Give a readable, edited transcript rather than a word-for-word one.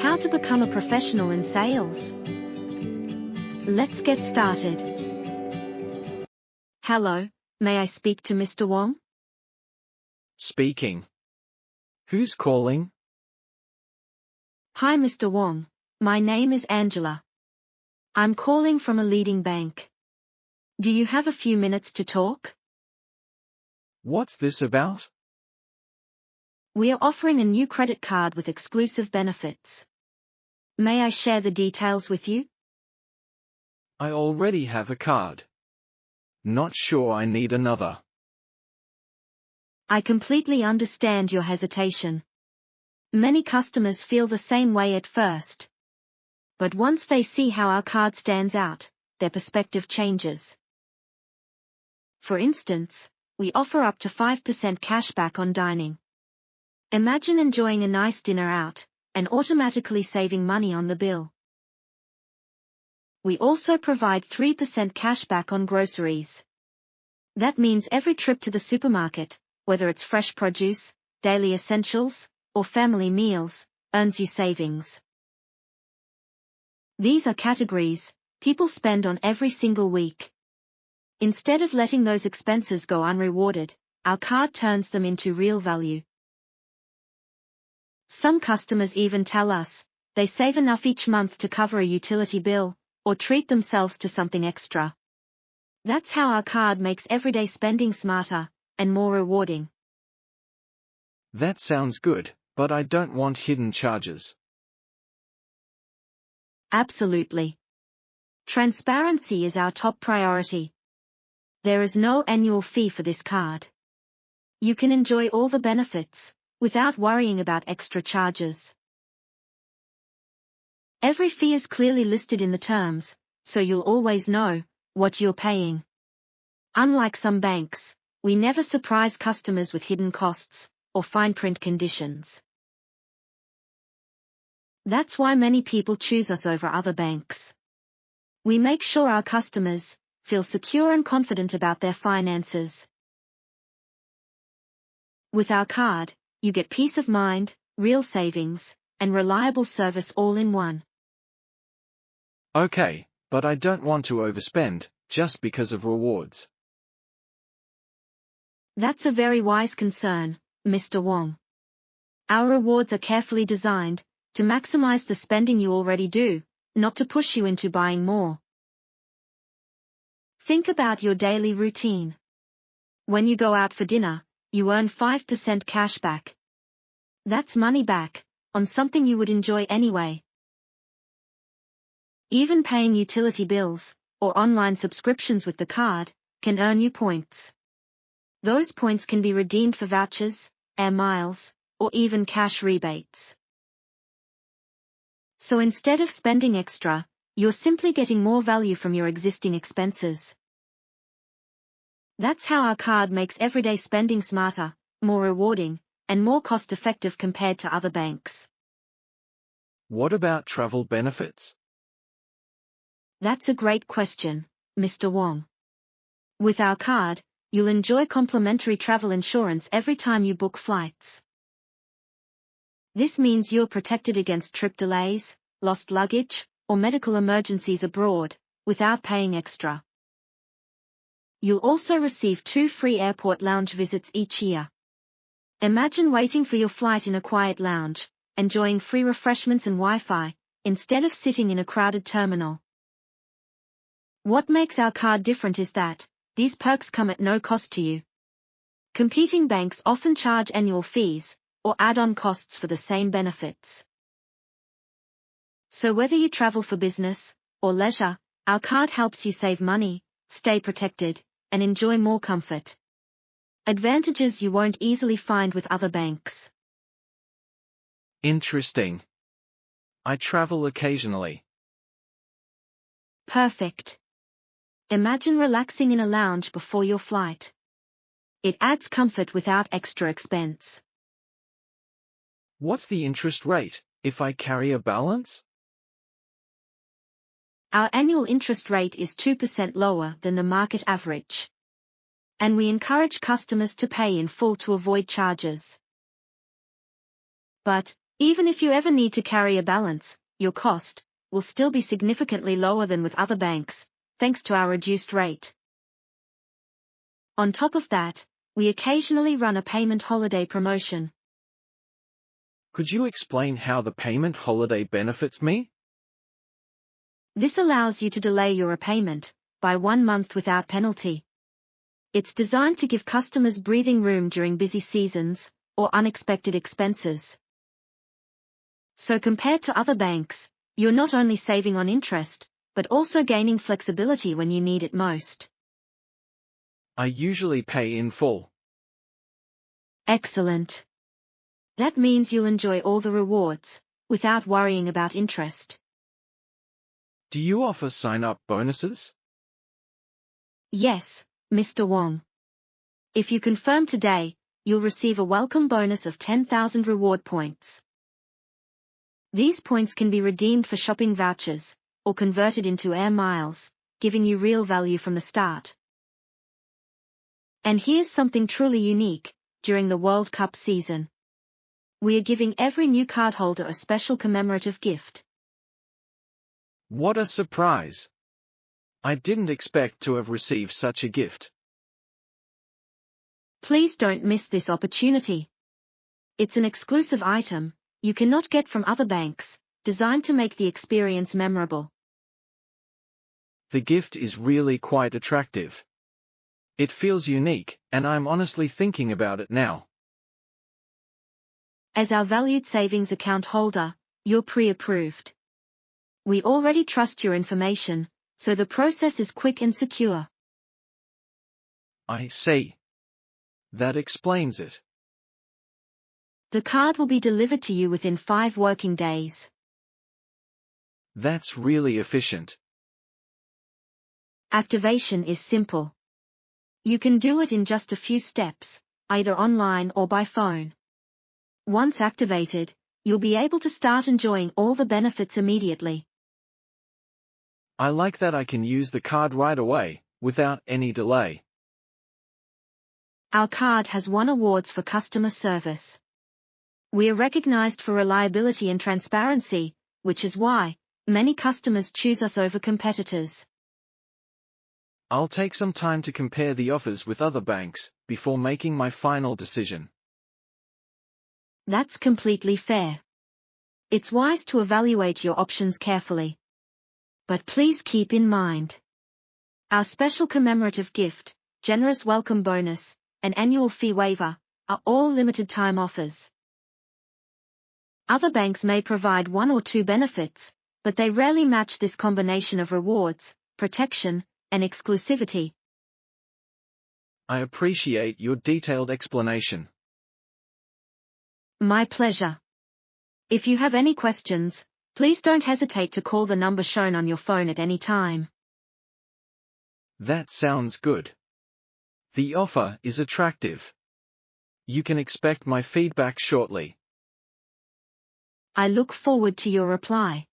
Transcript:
How to become a professional in sales. Let's get started. Hello, may I speak to Mr. Wong? Speaking. Who's calling? Hi Mr. Wong, my name is Angela. I'm calling from a leading bank. Do you have a few minutes to talk? What's this about? We are offering a new credit card with exclusive benefits. May I share the details with you? I already have a card. Not sure I need another. I completely understand your hesitation. Many customers feel the same way at first. But once they see how our card stands out, their perspective changes. For instance, we offer up to 5% cashback on dining. Imagine enjoying a nice dinner out, and automatically saving money on the bill. We also provide 3% cashback on groceries. That means every trip to the supermarket, whether it's fresh produce, daily essentials, or family meals, earns you savings. These are categories people spend on every single week. Instead of letting those expenses go unrewarded, our card turns them into real value. Some customers even tell us they save enough each month to cover a utility bill, or treat themselves to something extra. That's how our card makes everyday spending smarter and more rewarding. That sounds good, but I don't want hidden charges. Absolutely. Transparency is our top priority. There is no annual fee for this card. You can enjoy all the benefits without worrying about extra charges. Every fee is clearly listed in the terms, so you'll always know what you're paying. Unlike some banks, we never surprise customers with hidden costs or fine print conditions. That's why many people choose us over other banks. We make sure our customers feel secure and confident about their finances. With our card, you get peace of mind, real savings, and reliable service all in one. Okay, but I don't want to overspend, just because of rewards. That's a very wise concern, Mr. Wong. Our rewards are carefully designed to maximize the spending you already do, not to push you into buying more. Think about your daily routine. When you go out for dinner, you earn 5% cash back. That's money back on something you would enjoy anyway. Even paying utility bills or online subscriptions with the card can earn you points. Those points can be redeemed for vouchers, air miles, or even cash rebates. So instead of spending extra, you're simply getting more value from your existing expenses. That's how our card makes everyday spending smarter, more rewarding, and more cost-effective compared to other banks. What about travel benefits? That's a great question, Mr. Wong. With our card, you'll enjoy complimentary travel insurance every time you book flights. This means you're protected against trip delays, lost luggage, or medical emergencies abroad, without paying extra. You'll also receive 2 free airport lounge visits each year. Imagine waiting for your flight in a quiet lounge, enjoying free refreshments and Wi-Fi, instead of sitting in a crowded terminal. What makes our card different is that these perks come at no cost to you. Competing banks often charge annual fees or add-on costs for the same benefits. So whether you travel for business or leisure, our card helps you save money, stay protected, and enjoy more comfort. Advantages you won't easily find with other banks. Interesting. I travel occasionally. Perfect. Imagine relaxing in a lounge before your flight. It adds comfort without extra expense. What's the interest rate if I carry a balance? Our annual interest rate is 2% lower than the market average. And we encourage customers to pay in full to avoid charges. But, Even if you ever need to carry a balance, your cost will still be significantly lower than with other banks, thanks to our reduced rate. On top of that, we occasionally run a payment holiday promotion. Could you explain how the payment holiday benefits me? This allows you to delay your repayment by 1 month without penalty. It's designed to give customers breathing room during busy seasons or unexpected expenses. So compared to other banks, you're not only saving on interest, but also gaining flexibility when you need it most. I usually pay in full. Excellent. That means you'll enjoy all the rewards, without worrying about interest. Do you offer sign-up bonuses? Yes, Mr. Wong. If you confirm today, you'll receive a welcome bonus of 10,000 reward points. These points can be redeemed for shopping vouchers, or converted into air miles, giving you real value from the start. And here's something truly unique: during the World Cup season, we are giving every new cardholder a special commemorative gift. What a surprise! I didn't expect to have received such a gift. Please don't miss this opportunity. It's an exclusive item you cannot get from other banks, designed to make the experience memorable. The gift is really quite attractive. It feels unique, and I'm honestly thinking about it now. As our valued savings account holder, you're pre-approved. We already trust your information, so the process is quick and secure. I see. That explains it. The card will be delivered to you within 5 working days. That's really efficient. Activation is simple. You can do it in just a few steps, either online or by phone. Once activated, you'll be able to start enjoying all the benefits immediately. I like that I can use the card right away, without any delay. Our card has won awards for customer service. We are recognized for reliability and transparency, which is why many customers choose us over competitors. I'll take some time to compare the offers with other banks, before making my final decision. That's completely fair. It's wise to evaluate your options carefully. But please keep in mind, our special commemorative gift, generous welcome bonus, and annual fee waiver are all limited time offers. Other banks may provide 1 or 2 benefits, but they rarely match this combination of rewards, protection, and exclusivity. I appreciate your detailed explanation. My pleasure. If you have any questions, please don't hesitate to call the number shown on your phone at any time. That sounds good. The offer is attractive. You can expect my feedback shortly. I look forward to your reply.